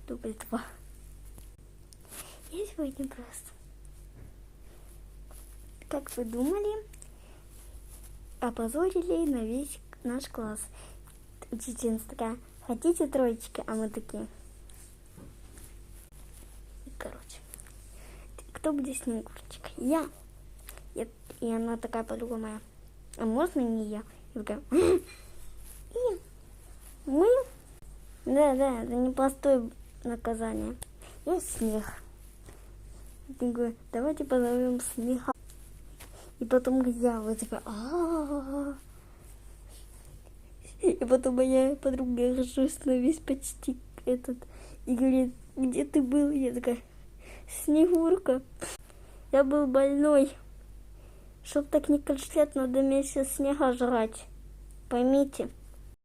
Дубль 2. Я сегодня просто, как вы думали, опозорили на весь наш класс. Учительница такая: хотите троечки? А мы такие. Короче, кто будет Снегурочкой? Я. И она такая, подруга моя: а можно не я? Я такая: и мы? Да, это непростое наказание. Я Снег. Я говорю: давайте позовем Снега. И потом я вот такая: И потом моя подруга ржусь на весь почти этот и говорит: где ты был? Я такая: Снегурка, я был больной. Чтоб так не кашлять, надо вместе снега жрать. Поймите.